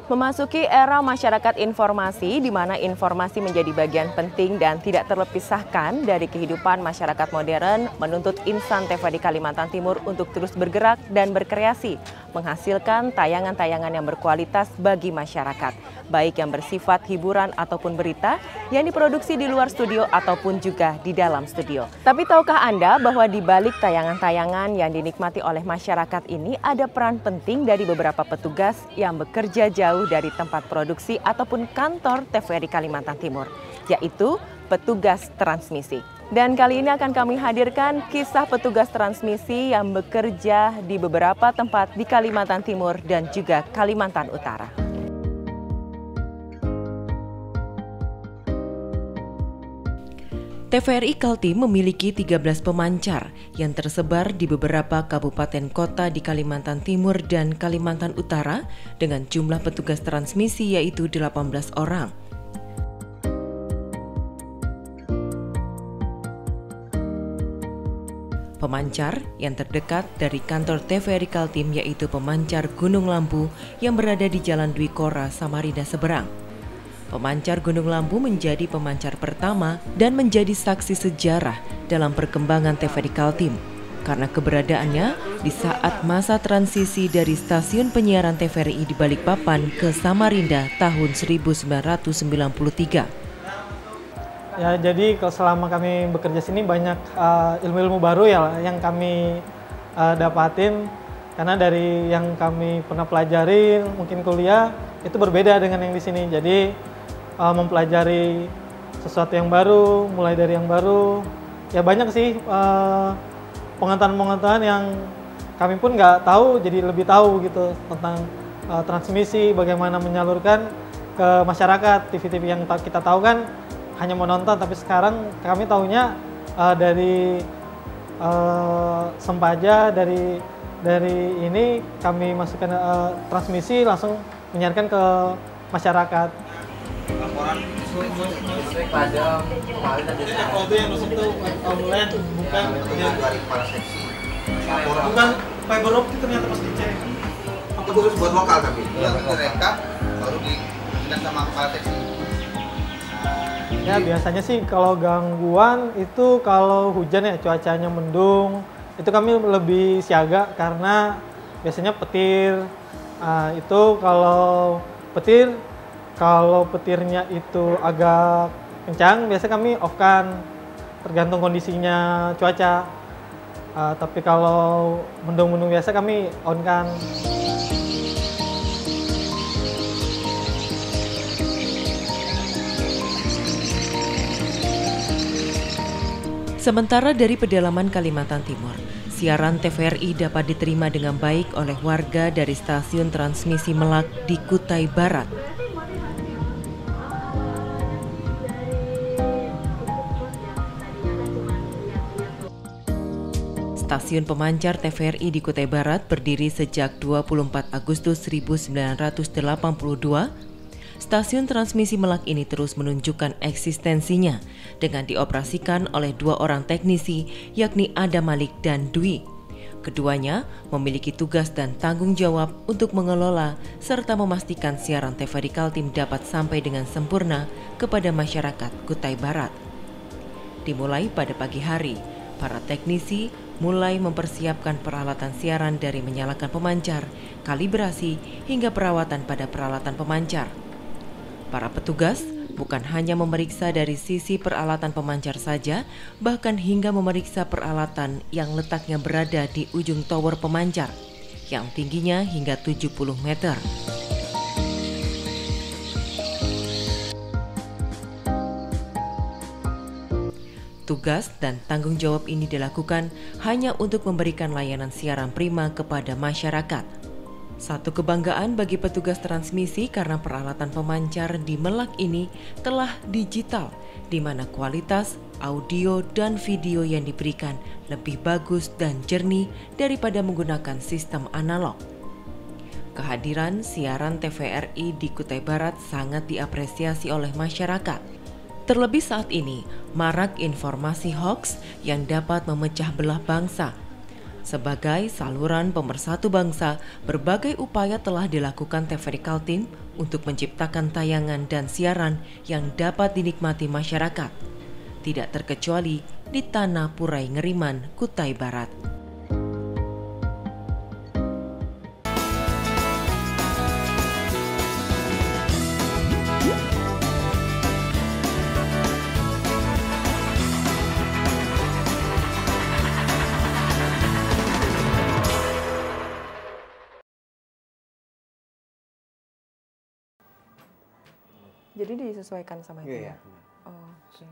Memasuki era masyarakat informasi, di mana informasi menjadi bagian penting dan tidak terpisahkan dari kehidupan masyarakat modern, menuntut insan TV di Kalimantan Timur untuk terus bergerak dan berkreasi, menghasilkan tayangan-tayangan yang berkualitas bagi masyarakat, baik yang bersifat hiburan ataupun berita, yang diproduksi di luar studio ataupun juga di dalam studio. Tapi tahukah Anda bahwa di balik tayangan-tayangan yang dinikmati oleh masyarakat ini ada peran penting dari beberapa petugas yang bekerja jauh dari tempat produksi ataupun kantor TVRI Kalimantan Timur, yaitu petugas transmisi. Dan kali ini akan kami hadirkan kisah petugas transmisi yang bekerja di beberapa tempat di Kalimantan Timur dan juga Kalimantan Utara. TVRI Kaltim memiliki 13 pemancar yang tersebar di beberapa kabupaten kota di Kalimantan Timur dan Kalimantan Utara dengan jumlah petugas transmisi yaitu 18 orang. Pemancar yang terdekat dari kantor TVRI Kaltim yaitu pemancar Gunung Lampu yang berada di Jalan Dwi Kora, Samarinda Seberang. Pemancar Gunung Lampu menjadi pemancar pertama dan menjadi saksi sejarah dalam perkembangan TVRI Kaltim karena keberadaannya di saat masa transisi dari stasiun penyiaran TVRI di Balikpapan ke Samarinda tahun 1993. Ya, jadi kalau selama kami bekerja sini banyak ilmu-ilmu baru ya yang kami dapatin, karena dari yang kami pernah pelajarin mungkin kuliah itu berbeda dengan yang di sini. Jadi mempelajari sesuatu yang baru, mulai dari yang baru, ya banyak sih pengetahuan-pengetahuan yang kami pun nggak tahu, jadi lebih tahu gitu tentang transmisi, bagaimana menyalurkan ke masyarakat. TV-TV yang kita tahu kan hanya menonton, tapi sekarang kami tahunya dari Sempaja, dari ini kami masukkan transmisi langsung menyiarkan ke masyarakat. Laporan pada kemarin ada foto yang masuk itu online bukan dari kepala seksi. bukan fiber optik ternyata pas dicek. Itu khusus buat lokal tapi yang direkap baru diingat sama kepala seksi. Ya biasanya sih kalau gangguan itu kalau hujan ya, cuacanya mendung, itu kami lebih siaga karena biasanya petir. Itu kalau petirnya itu agak kencang, biasa kami off-kan, tergantung kondisinya cuaca. Tapi kalau mendung-mendung biasa kami on-kan. Sementara dari pedalaman Kalimantan Timur, siaran TVRI dapat diterima dengan baik oleh warga dari stasiun transmisi Melak di Kutai Barat. Stasiun pemancar TVRI di Kutai Barat berdiri sejak 24 Agustus 1982. Stasiun transmisi Melak ini terus menunjukkan eksistensinya dengan dioperasikan oleh 2 orang teknisi, yakni Adam Malik dan Dwi. Keduanya memiliki tugas dan tanggung jawab untuk mengelola serta memastikan siaran TVRI Kaltim dapat sampai dengan sempurna kepada masyarakat Kutai Barat. Dimulai pada pagi hari, para teknisi mulai mempersiapkan peralatan siaran dari menyalakan pemancar, kalibrasi, hingga perawatan pada peralatan pemancar. Para petugas bukan hanya memeriksa dari sisi peralatan pemancar saja, bahkan hingga memeriksa peralatan yang letaknya berada di ujung tower pemancar, yang tingginya hingga 70 meter. Tugas dan tanggung jawab ini dilakukan hanya untuk memberikan layanan siaran prima kepada masyarakat. Satu kebanggaan bagi petugas transmisi karena peralatan pemancar di Melak ini telah digital, di mana kualitas audio dan video yang diberikan lebih bagus dan jernih daripada menggunakan sistem analog. Kehadiran siaran TVRI di Kutai Barat sangat diapresiasi oleh masyarakat. Terlebih saat ini, marak informasi hoaks yang dapat memecah belah bangsa. Sebagai saluran pemersatu bangsa, berbagai upaya telah dilakukan TVRI Kaltim untuk menciptakan tayangan dan siaran yang dapat dinikmati masyarakat. Tidak terkecuali di Tanah Purai Ngeriman, Kutai Barat. Jadi disesuaikan sama itu ya? Oh, oke.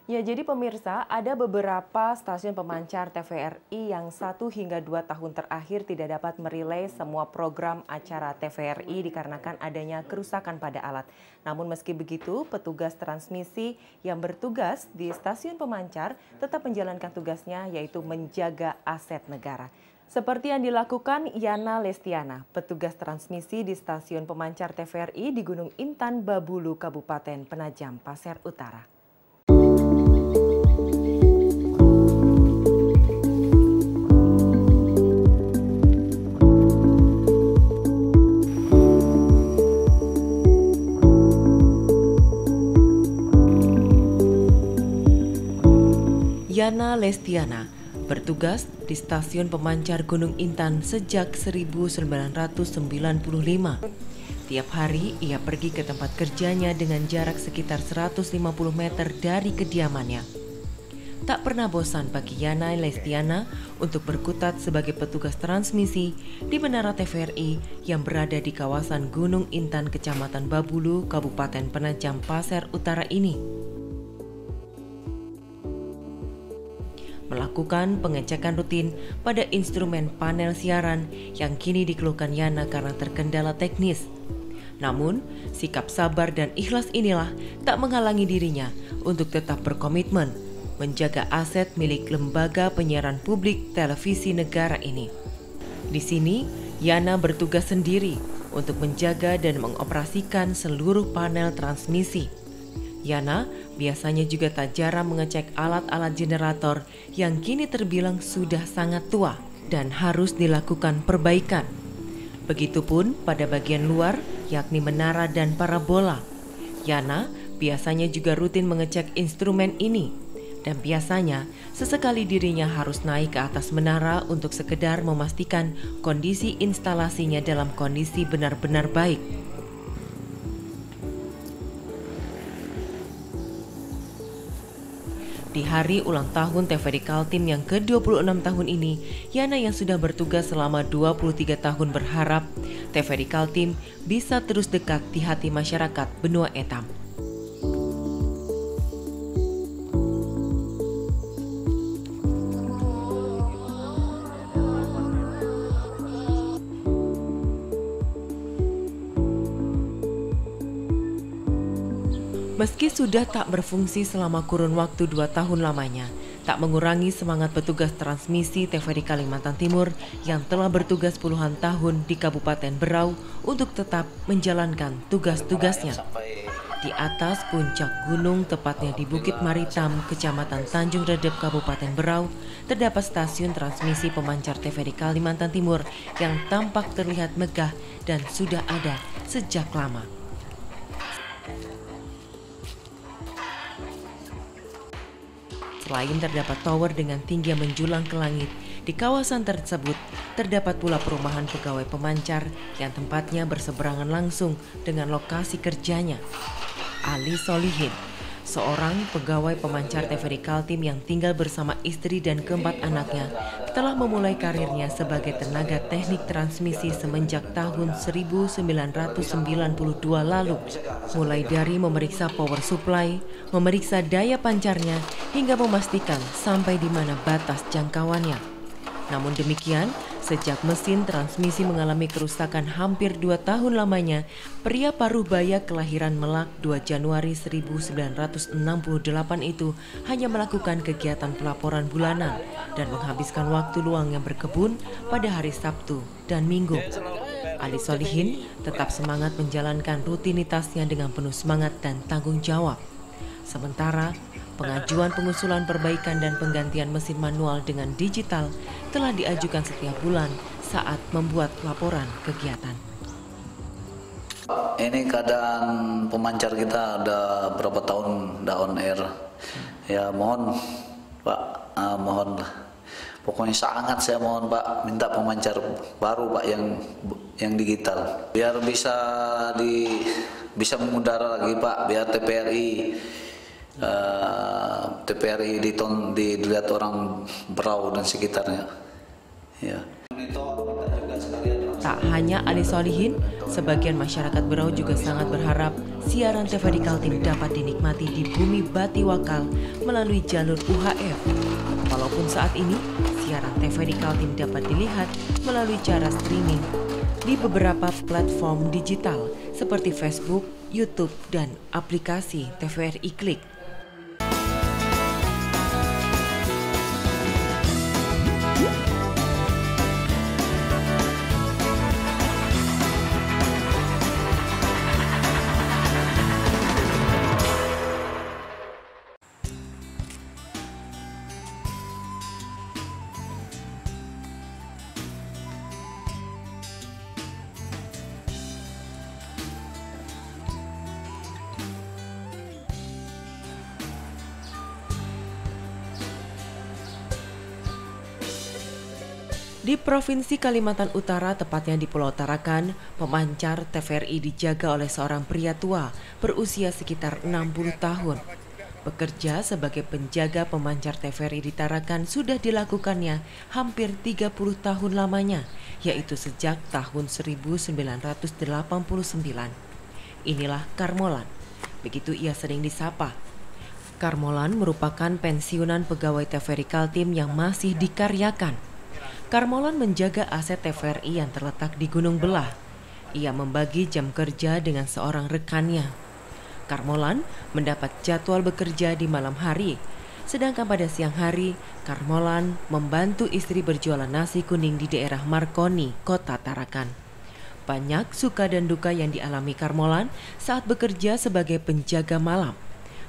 Ya, jadi pemirsa, ada beberapa stasiun pemancar TVRI yang 1 hingga 2 tahun terakhir tidak dapat merelay semua program acara TVRI dikarenakan adanya kerusakan pada alat. Namun meski begitu, petugas transmisi yang bertugas di stasiun pemancar tetap menjalankan tugasnya, yaitu menjaga aset negara. Seperti yang dilakukan Yana Lestiana, petugas transmisi di stasiun pemancar TVRI di Gunung Intan, Babulu, Kabupaten Penajam Pasir Utara. Yana Lestiana bertugas di stasiun pemancar Gunung Intan sejak 1995. Tiap hari ia pergi ke tempat kerjanya dengan jarak sekitar 150 meter dari kediamannya. Tak pernah bosan bagi Yana Lestiana untuk berkutat sebagai petugas transmisi di Menara TVRI yang berada di kawasan Gunung Intan, Kecamatan Babulu, Kabupaten Penajam Pasir Utara ini. Melakukan pengecekan rutin pada instrumen panel siaran yang kini dikeluhkan Yana karena terkendala teknis. Namun, sikap sabar dan ikhlas inilah tak menghalangi dirinya untuk tetap berkomitmen menjaga aset milik lembaga penyiaran publik televisi negara ini. Di sini, Yana bertugas sendiri untuk menjaga dan mengoperasikan seluruh panel transmisi. Yana biasanya juga tak jarang mengecek alat-alat generator yang kini terbilang sudah sangat tua dan harus dilakukan perbaikan. Begitupun pada bagian luar, yakni menara dan parabola. Yana biasanya juga rutin mengecek instrumen ini, dan biasanya sesekali dirinya harus naik ke atas menara untuk sekedar memastikan kondisi instalasinya dalam kondisi benar-benar baik. Di hari ulang tahun TVRI Kaltim yang ke-26 tahun ini, Yana yang sudah bertugas selama 23 tahun berharap TVRI Kaltim bisa terus dekat di hati masyarakat benua etam. Meski sudah tak berfungsi selama kurun waktu 2 tahun lamanya, tak mengurangi semangat petugas transmisi TVRI Kalimantan Timur yang telah bertugas puluhan tahun di Kabupaten Berau untuk tetap menjalankan tugas-tugasnya. Di atas puncak gunung, tepatnya di Bukit Maritam, Kecamatan Tanjung Redep, Kabupaten Berau, terdapat stasiun transmisi pemancar TVRI Kalimantan Timur yang tampak terlihat megah dan sudah ada sejak lama. Selain terdapat tower dengan tinggi yang menjulang ke langit, di kawasan tersebut terdapat pula perumahan pegawai pemancar yang tempatnya berseberangan langsung dengan lokasi kerjanya. Ali Solihin, seorang pegawai pemancar TVRI Kaltim yang tinggal bersama istri dan keempat anaknya, telah memulai karirnya sebagai tenaga teknik transmisi semenjak tahun 1992 lalu. Mulai dari memeriksa power supply, memeriksa daya pancarnya, hingga memastikan sampai di mana batas jangkauannya. Namun demikian, sejak mesin transmisi mengalami kerusakan hampir 2 tahun lamanya, pria Parubaya kelahiran Melak 2 Januari 1968 itu hanya melakukan kegiatan pelaporan bulanan dan menghabiskan waktu luang yang berkebun pada hari Sabtu dan Minggu. Ali Solihin tetap semangat menjalankan rutinitasnya dengan penuh semangat dan tanggung jawab. Sementara Pengajuan pengusulan perbaikan dan penggantian mesin manual dengan digital telah diajukan setiap bulan saat membuat laporan kegiatan. Ini keadaan pemancar kita udah berapa tahun udah on air. Ya mohon Pak, mohon pokoknya sangat saya mohon Pak, minta pemancar baru Pak yang digital. Biar bisa mengudara lagi Pak, biar TVRI dilihat orang Berau dan sekitarnya. Ya. Tak hanya Ali Solihin, sebagian masyarakat Berau juga sangat berharap siaran TVRI Kaltim dapat dinikmati di bumi Batiwakal melalui jalur UHF. Walaupun saat ini, siaran TVRI Kaltim dapat dilihat melalui cara streaming di beberapa platform digital seperti Facebook, YouTube, dan aplikasi TVRI Klik. Di Provinsi Kalimantan Utara, tepatnya di Pulau Tarakan, pemancar TVRI dijaga oleh seorang pria tua berusia sekitar 60 tahun. Bekerja sebagai penjaga pemancar TVRI di Tarakan sudah dilakukannya hampir 30 tahun lamanya, yaitu sejak tahun 1989. Inilah Karmolan, begitu ia sering disapa. Karmolan merupakan pensiunan pegawai TVRI Kaltim yang masih dikaryakan. Karmolan menjaga aset TVRI yang terletak di Gunung Belah. Ia membagi jam kerja dengan seorang rekannya. Karmolan mendapat jadwal bekerja di malam hari, sedangkan pada siang hari, Karmolan membantu istri berjualan nasi kuning di daerah Markoni, Kota Tarakan. Banyak suka dan duka yang dialami Karmolan saat bekerja sebagai penjaga malam.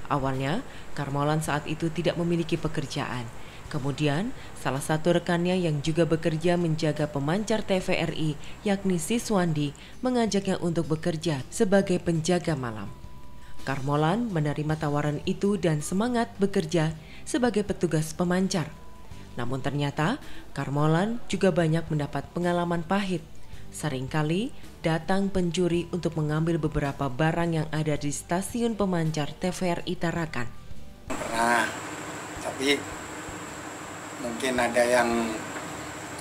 Awalnya, Karmolan saat itu tidak memiliki pekerjaan. Kemudian, salah satu rekannya yang juga bekerja menjaga pemancar TVRI, yakni Siswandi, mengajaknya untuk bekerja sebagai penjaga malam. Karmolan menerima tawaran itu dan semangat bekerja sebagai petugas pemancar. Namun ternyata, Karmolan juga banyak mendapat pengalaman pahit. Seringkali datang pencuri untuk mengambil beberapa barang yang ada di stasiun pemancar TVRI Tarakan. Pernah, tapi mungkin ada yang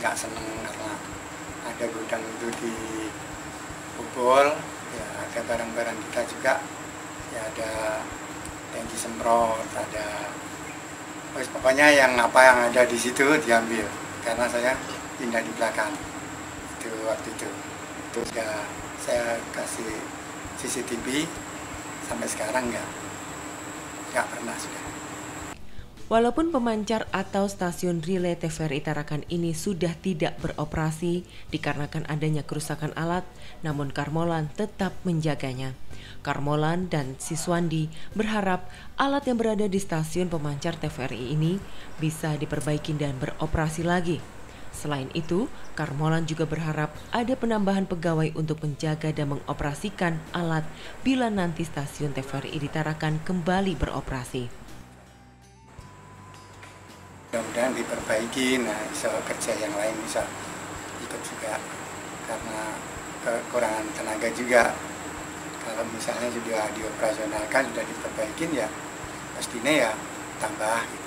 nggak seneng karena ada gudang itu dibobol, ya ada barang-barang kita juga, ya ada tangki semprot, ada pokoknya yang ada di situ diambil karena saya pindah di belakang itu waktu itu ya saya kasih CCTV sampai sekarang nggak pernah sudah. Walaupun pemancar atau stasiun relay TVRI Tarakan ini sudah tidak beroperasi dikarenakan adanya kerusakan alat, namun Karmolan tetap menjaganya. Karmolan dan Siswandi berharap alat yang berada di stasiun pemancar TVRI ini bisa diperbaiki dan beroperasi lagi. Selain itu, Karmolan juga berharap ada penambahan pegawai untuk menjaga dan mengoperasikan alat bila nanti stasiun TVRI di Tarakan kembali beroperasi. Mudah-mudahan diperbaiki, bisa kerja yang lain bisa ikut juga karena kekurangan tenaga juga. Kalau misalnya sudah dioperasionalkan, sudah diperbaikin ya pastinya ya tambah gitu.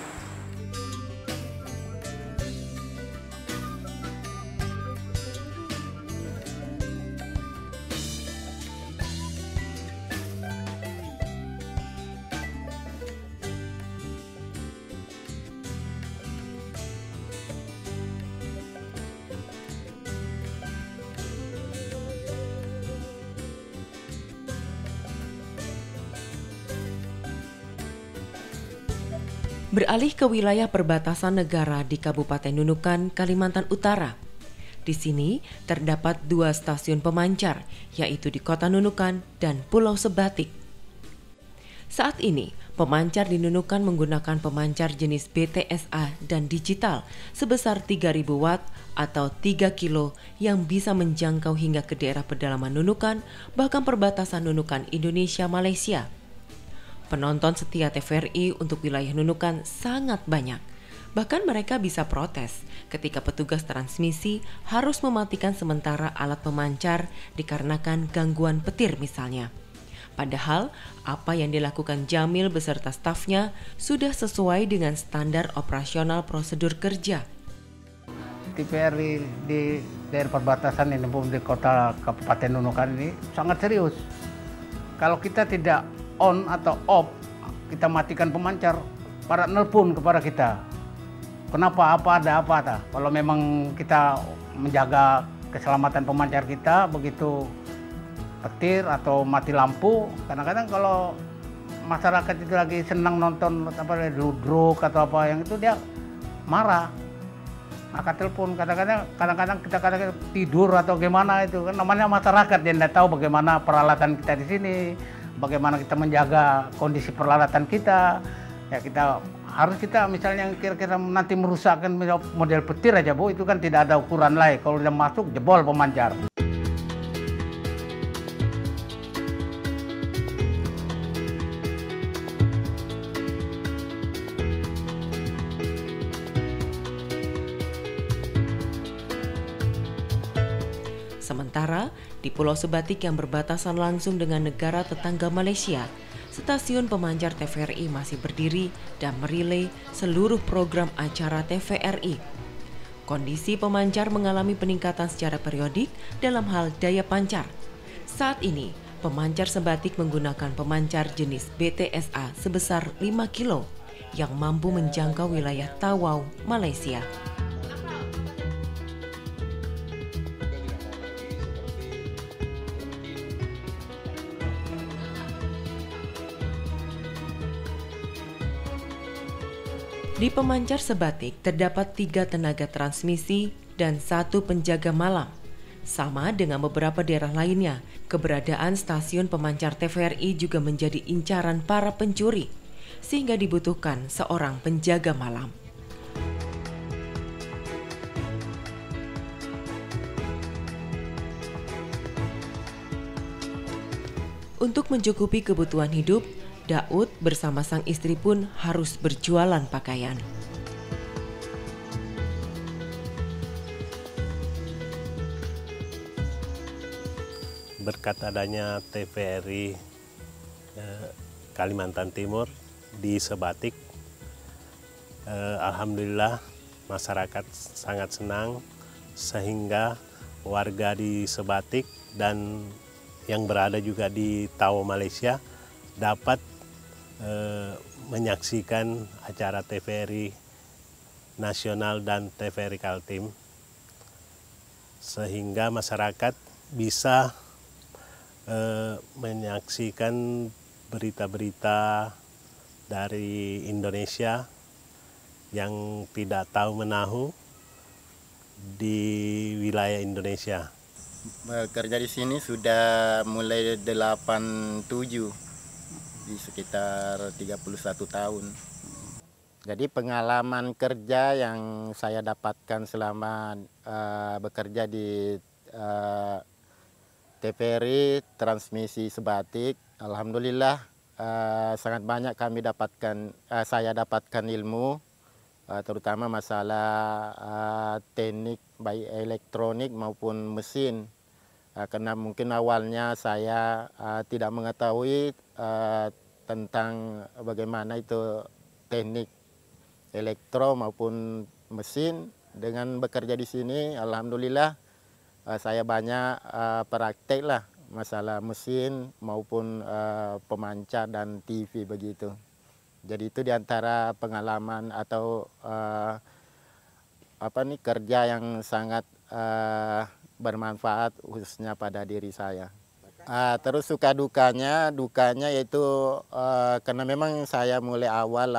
Beralih ke wilayah perbatasan negara di Kabupaten Nunukan, Kalimantan Utara. Di sini terdapat 2 stasiun pemancar, yaitu di Kota Nunukan dan Pulau Sebatik. Saat ini, Pemancar di Nunukan menggunakan pemancar jenis BTSA dan digital sebesar 3.000 watt atau 3 kilo yang bisa menjangkau hingga ke daerah pedalaman Nunukan, bahkan perbatasan Nunukan Indonesia-Malaysia. Penonton setia TVRI untuk wilayah Nunukan sangat banyak. Bahkan mereka bisa protes ketika petugas transmisi harus mematikan sementara alat pemancar dikarenakan gangguan petir misalnya. Padahal apa yang dilakukan Jamil beserta stafnya sudah sesuai dengan standar operasional prosedur kerja. TVRI di daerah perbatasan ini di kota Kabupaten Nunukan ini sangat serius. Kalau kita tidak on atau off, kita matikan pemancar, para nelpon kepada kita. Kenapa? Apa ada apa? Kalau memang kita menjaga keselamatan pemancar kita, begitu petir atau mati lampu, kadang-kadang kalau masyarakat itu lagi senang nonton apa ludruk atau apa yang itu dia marah, maka telepon. Kadang-kadang kita tidur atau gimana, itu kan namanya masyarakat yang tidak tahu bagaimana peralatan kita di sini, bagaimana kita menjaga kondisi peralatan kita. Ya kita misalnya kira-kira nanti merusakkan model petir aja Bu, itu kan tidak ada ukuran lain. Kalau udah masuk jebol pemancar. Sementara di Pulau Sebatik yang berbatasan langsung dengan negara tetangga Malaysia, stasiun pemancar TVRI masih berdiri dan merilai seluruh program acara TVRI. Kondisi pemancar mengalami peningkatan secara periodik dalam hal daya pancar. Saat ini, pemancar Sebatik menggunakan pemancar jenis BTSA sebesar 5 kilo yang mampu menjangkau wilayah Tawau, Malaysia. Di pemancar Sebatik terdapat 3 tenaga transmisi dan 1 penjaga malam. Sama dengan beberapa daerah lainnya, keberadaan stasiun pemancar TVRI juga menjadi incaran para pencuri, sehingga dibutuhkan seorang penjaga malam. Untuk mencukupi kebutuhan hidup, Daud bersama sang istri pun harus berjualan pakaian. Berkat adanya TVRI Kalimantan Timur di Sebatik, alhamdulillah masyarakat sangat senang, sehingga warga di Sebatik dan yang berada juga di Tawau, Malaysia dapat menyaksikan acara TVRI Nasional dan TVRI Kaltim, sehingga masyarakat bisa menyaksikan berita-berita dari Indonesia yang tidak tahu menahu di wilayah Indonesia. Bekerja di sini sudah mulai 87. Di sekitar 31 tahun. Jadi pengalaman kerja yang saya dapatkan selama bekerja di TVRI Transmisi Sebatik, alhamdulillah sangat banyak saya dapatkan ilmu, terutama masalah teknik baik elektronik maupun mesin. Karena mungkin awalnya saya tidak mengetahui tentang bagaimana itu teknik elektro maupun mesin. Dengan bekerja di sini, alhamdulillah saya banyak praktek lah masalah mesin maupun pemancar dan TV begitu. Jadi itu diantara pengalaman atau kerja yang sangat bermanfaat khususnya pada diri saya. Terus suka dukanya yaitu karena memang saya mulai awal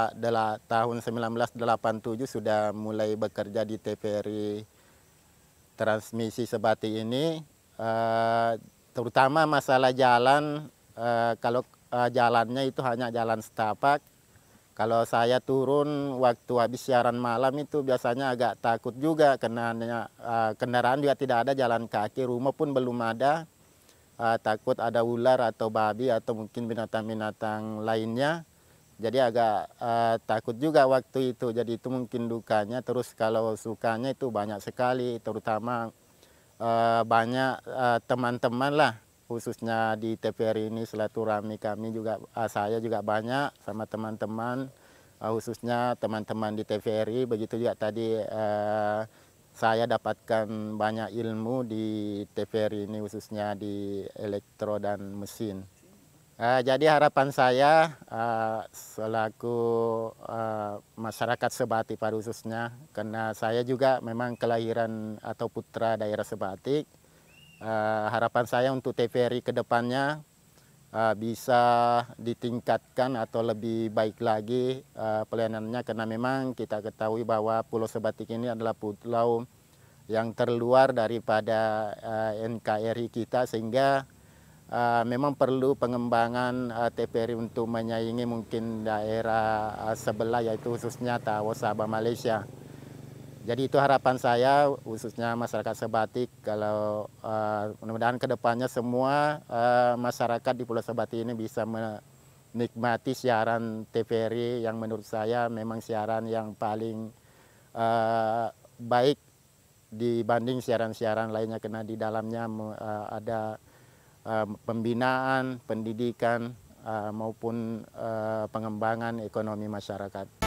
tahun 1987 sudah mulai bekerja di TVRI Transmisi Sebatik ini, terutama masalah jalan. Kalau jalannya itu hanya jalan setapak, Kalau saya turun waktu habis siaran malam itu biasanya agak takut juga karena kendaraan juga tidak ada, jalan kaki, rumah pun belum ada. Takut ada ular atau babi atau mungkin binatang-binatang lainnya. Jadi agak takut juga waktu itu. Jadi itu mungkin dukanya. Terus kalau sukanya itu banyak sekali, terutama banyak teman-teman lah, khususnya di TVRI ini silaturahmi kami juga, saya juga banyak sama teman-teman, khususnya teman-teman di TVRI. Begitu juga tadi saya dapatkan banyak ilmu di TVRI ini, khususnya di elektro dan mesin. Jadi harapan saya selaku masyarakat Sebatik pada khususnya, karena saya juga memang kelahiran atau putra daerah Sebatik, harapan saya untuk TVRI ke depannya bisa ditingkatkan atau lebih baik lagi pelayanannya, karena memang kita ketahui bahwa Pulau Sebatik ini adalah pulau yang terluar daripada NKRI kita, sehingga memang perlu pengembangan TVRI untuk menyaingi mungkin daerah sebelah, yaitu khususnya Tawau, Sabah, Malaysia. Jadi itu harapan saya khususnya masyarakat Sebatik, kalau mudah-mudahan kedepannya semua masyarakat di Pulau Sebatik ini bisa menikmati siaran TVRI yang menurut saya memang siaran yang paling baik dibanding siaran-siaran lainnya, karena di dalamnya ada pembinaan, pendidikan maupun pengembangan ekonomi masyarakat.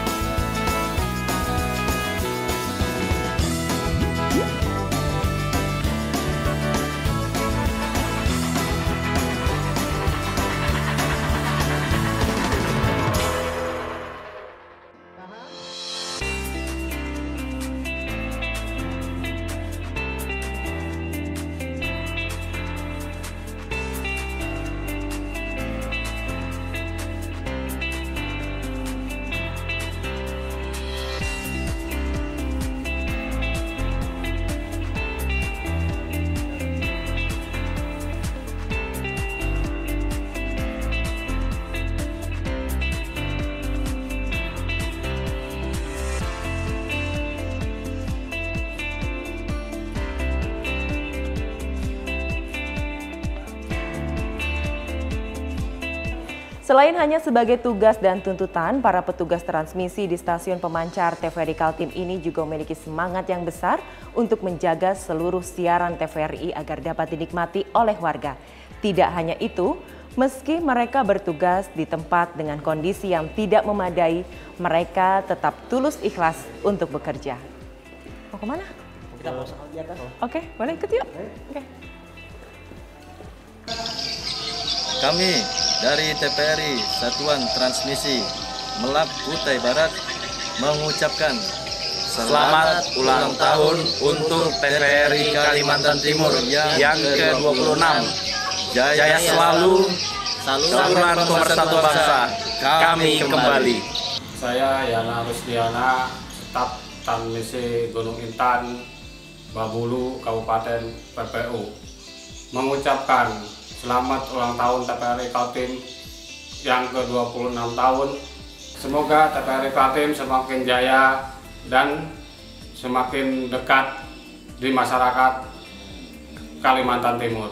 Selain hanya sebagai tugas dan tuntutan, para petugas transmisi di stasiun pemancar TVRI Kaltim ini juga memiliki semangat yang besar untuk menjaga seluruh siaran TVRI agar dapat dinikmati oleh warga. Tidak hanya itu, meski mereka bertugas di tempat dengan kondisi yang tidak memadai, mereka tetap tulus ikhlas untuk bekerja. Mau kemana? Kita mau di atas. Oke, boleh ikut yuk. Oke. Kami dari TVRI Satuan Transmisi Melak Kutai Barat mengucapkan selamat ulang tahun untuk TVRI Kalimantan Timur yang ke-26. Jaya selalu, saluran pemersatu bangsa. Kami kembali. Saya Yana Rusdiana, staf Transmisi Gunung Intan, Babulu, Kabupaten PPU, mengucapkan selamat ulang tahun TVRI Kaltim yang ke-26 tahun. Semoga TVRI Kaltim semakin jaya dan semakin dekat di masyarakat Kalimantan Timur.